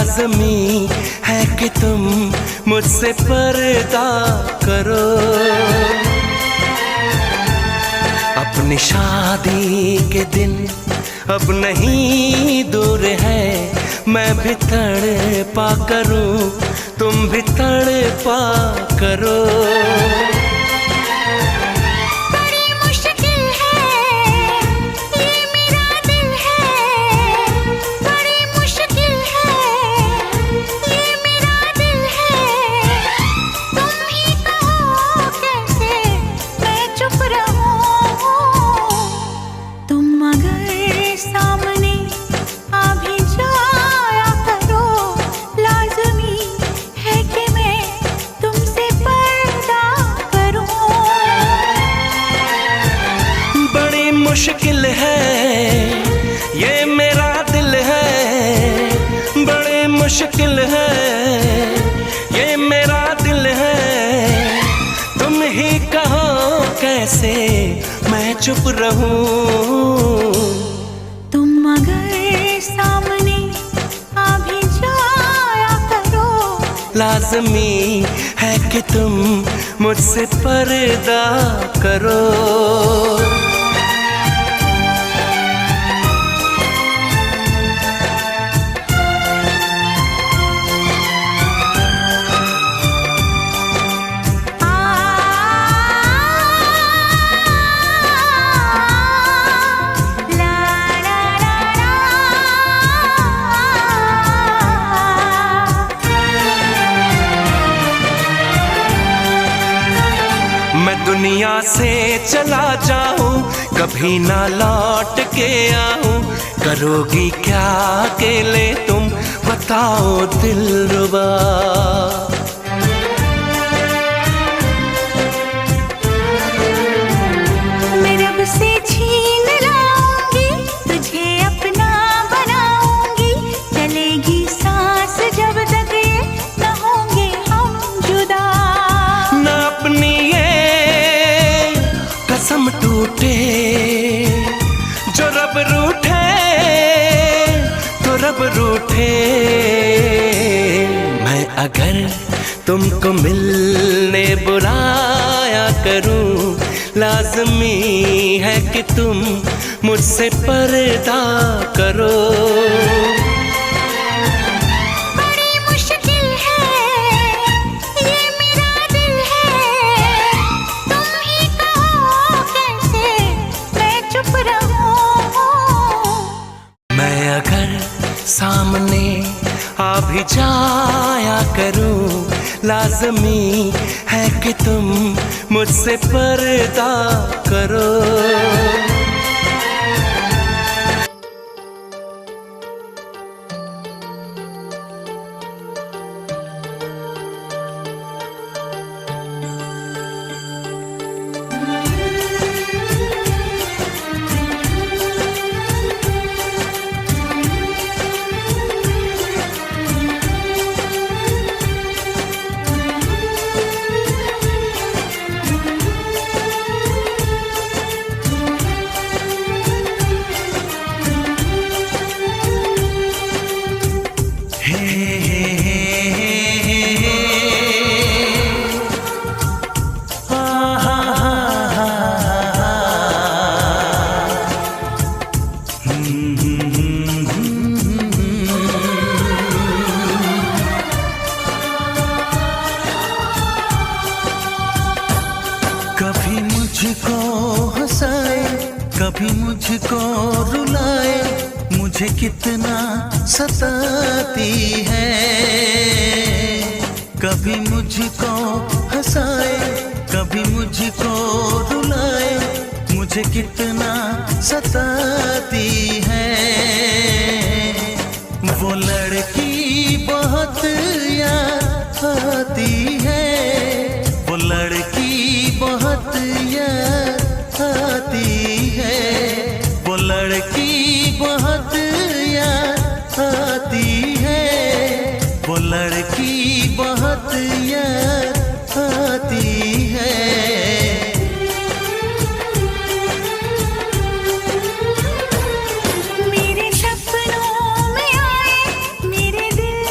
लाज़मी है कि तुम मुझसे पर्दा करो। अपनी शादी के दिन अब नहीं दूर है, मैं भी तड़पा करूं, तुम भी तड़पा करो। मुश्किल है ये मेरा दिल है, बड़ी मुश्किल है ये मेरा दिल है। तुम ही कहो कैसे मैं चुप रहूं। तुम अगर सामने आ भी जाया करो, लाज़मी है कि तुम मुझसे पर्दा करो। मैं दुनिया से चला जाऊं, कभी ना लौट के आऊं, करोगी क्या अकेले तुम बताओ दिलरुबा। मैं रब से छीन लाऊंगी, तुझे अपना बनाऊंगी, चलेगी सांस जब तक ये न होंगे हम जुदा। न अपनी कसम टूटे, जो रब रूठे तो रब रूठे। मैं अगर तुमको मिलने बुलाया करूं, लाज़मी है कि तुम मुझसे पर्दा करो। सामने आ भी जाया करूं, लाज़मी है कि तुम मुझसे पर्दा करो। कभी मुझको हंसाए, कभी मुझको रुलाए, मुझे कितना सताती है। कभी मुझको हंसाए, कभी मुझको रुलाए, मुझे कितना सताती है। वो लड़की बहुत याद आती है, वो लड़की बहुत याद आती है, वो लड़की बहुत याद आती है, वो लड़की बहुत याद आती है। मेरे सपनों में आए, मेरे दिल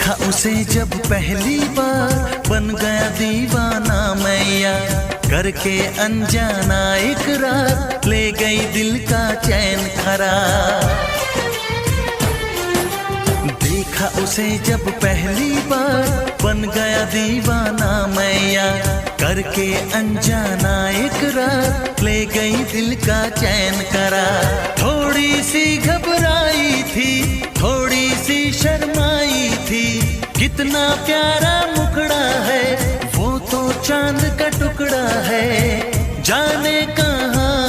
देखा उसे जब पहली बार बन गया दीवाना मैया, करके अनजाना इकरार ले गई दिल का चैन करार। देखा उसे जब पहली बार बन गया दीवाना मैया, करके अनजाना इकरार ले गई दिल का चैन करार। थोड़ी सी घबराई थी, थोड़ी सी शर्माई थी, कितना प्यारा मुखड़ा है वो तो चांद का टुकड़ा है, जाने कहाँ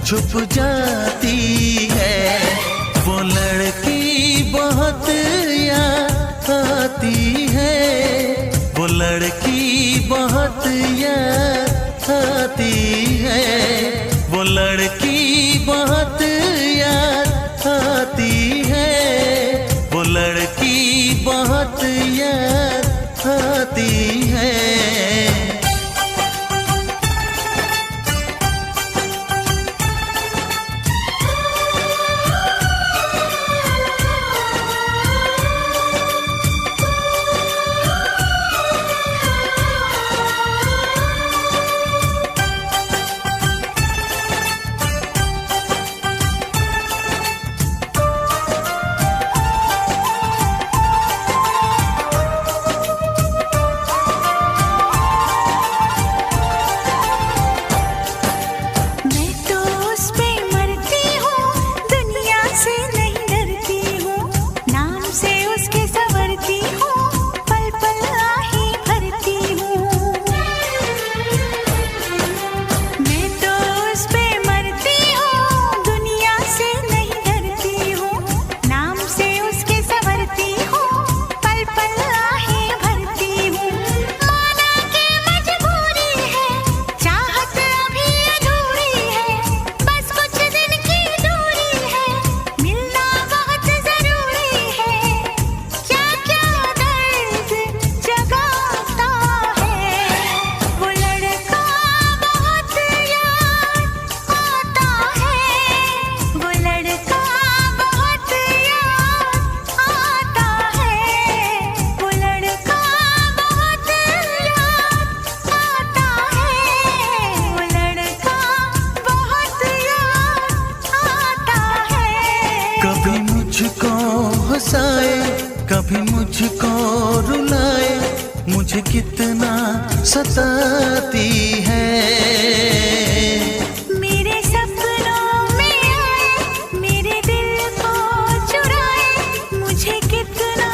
छुप जाती है। वो लड़की बहुत याद आती है, वो लड़की बहुत याद आती है, वो लड़की बहुत याद आती है, वो लड़की बहुत याद आती है। कभी मुझको रुलाए, मुझे कितना सताती है। मेरे सपनों में आए, मेरे दिल को चुराए, मुझे कितना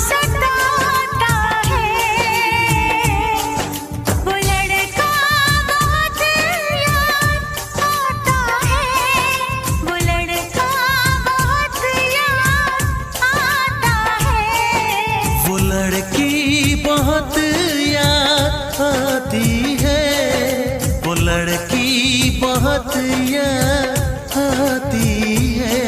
सताता है। वो लड़का बहुत याद आता है, वो लड़का बहुत याद आता है। वो लड़की बहुत याद आती है, वो लड़की बहुत याद आती है।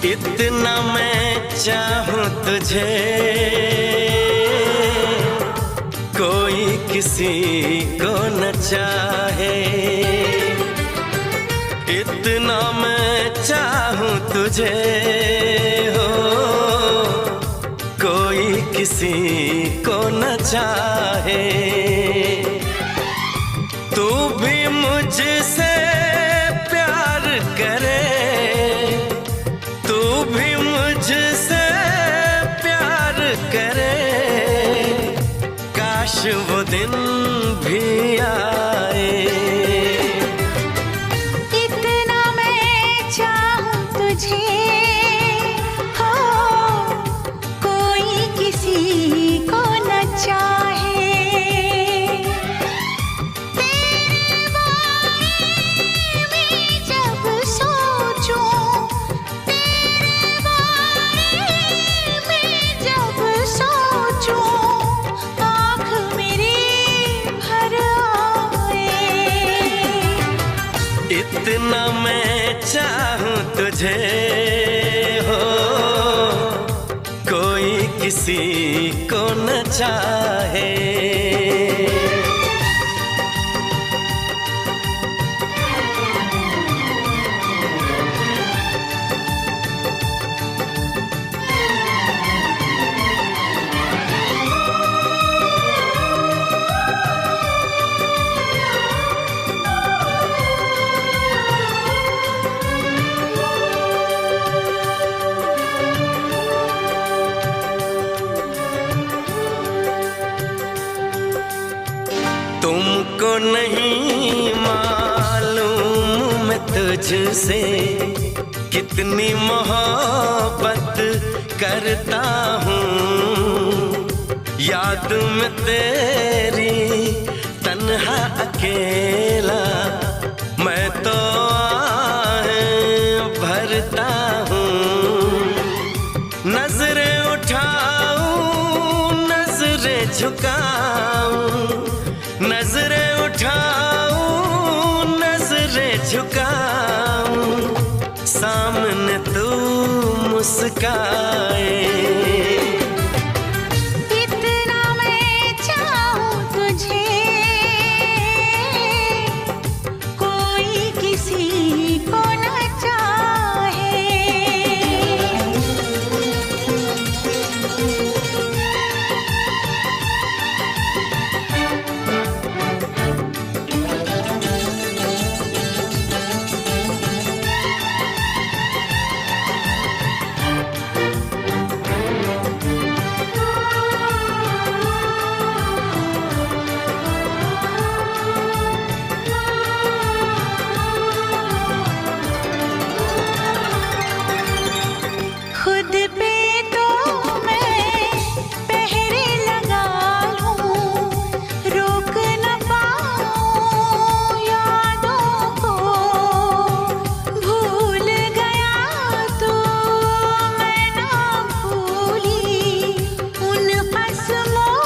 इतना मैं चाहूं तुझे, कोई किसी को न चाहे। इतना मैं चाहूं तुझे हो, कोई किसी को न चाहे। तू भी मुझसे प्यार करे, मुझसे प्यार करे, काश वो दिन भी आए। इतना मैं चाहूं तुझे हो, तुझे हो कोई किसी को न चाहे। तुमको नहीं मालूम मैं तुझसे कितनी मोहब्बत करता हूँ। याद में तेरी तन्हा अकेला मैं तो आहें भरता हूँ। नजरें उठाऊं नजरें झुकाऊं, नजरें उठाऊं नजरें झुकाऊं, सामने तू मुस्काए। इतना मैं चाहूं तुझे कोई किसी को न चाहे। खुद पे तो मैं पहरे लगा लूं, रोक न पाऊं यादों को। भूल गया तो मैं ना भूली उन कसमों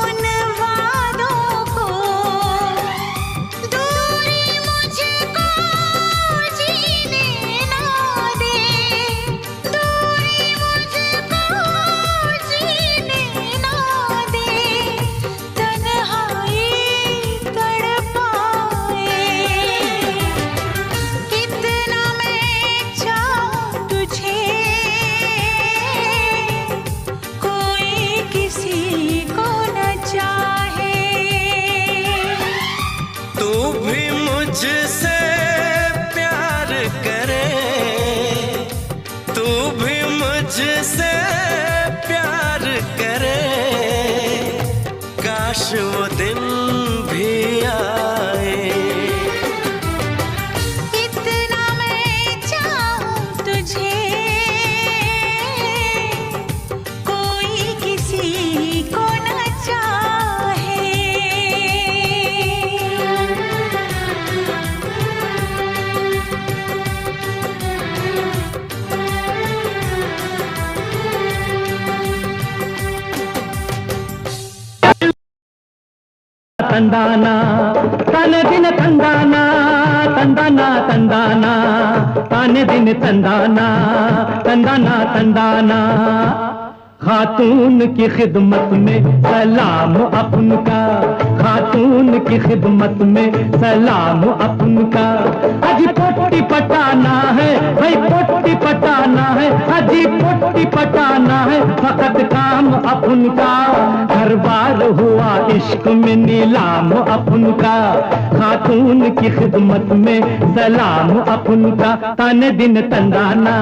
उन वादों को। दूरी मुझको जीने ना दे, मुझसे प्यार करे, तू भी मुझसे प्यार करे, काश वो दिन भी आए। इतना मैं चाहूं तुझे कोई किसी को न चाहे। ತಂದಾನ ತಾನೆ ದಿನ ತಂದಾನ ತಂದಾನ ತಂದಾನ ತಾನೆ ದಿನ ತಂದಾನ ತಂದಾನ ತಂದಾನ। खातून की खिदमत में सलाम अपन का, खातून की खिदमत में सलाम अपन का। अजी पोटी पटाना है भाई पोटी पटाना है, अजी पोटी पटाना है फकत काम अपन का। हर बार हुआ इश्क में नीलाम अपन का, खातून की खिदमत में सलाम अपन का। ताने दिन तंदाना